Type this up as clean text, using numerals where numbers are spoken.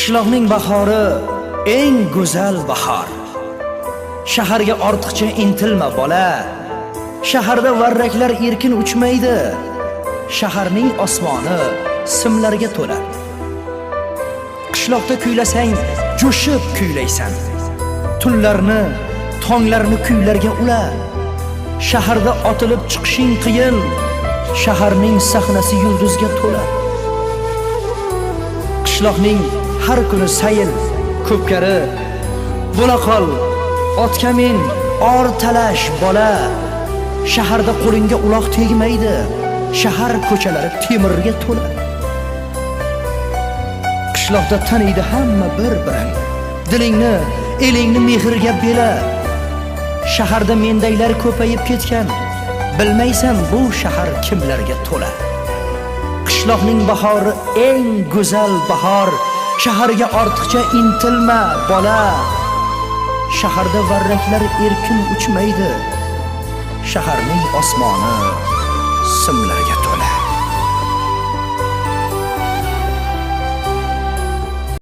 Qishloqning bahori eng go'zal bahor. Shaharga ortiqcha intilma bola. Shaharda varraklar erkin uchmaydi. Shaharning osmoni simlarga to'la. Qishloqda kuylasang, jo'shib kuylaysan. Tunlarni, tonglarni kuylarga ula. Shaharda otilib chiqishing qiyin. Shaharning sahnasi yulduzga to'la. Qishloqning har kuni sayil, ko'pkari, bo'la qol, otga min, or talash bola. Shaharda qo'lingga uloq tegmaydi. Shahar ko'chalari temirga to'la. Qishloqda taniydi hamma bir-birin. Dilingni, elingni mehrga bela. Shaharda mendaylar ko'payib ketgan. Bilmaysan bu shahar kimlarga to'la. Qishloqning bahori eng go'zal bahor. Shaharga ortiqcha intilma bola. Shaharda varraklar erkin uchmaydi. Shaharning osmoni simlarga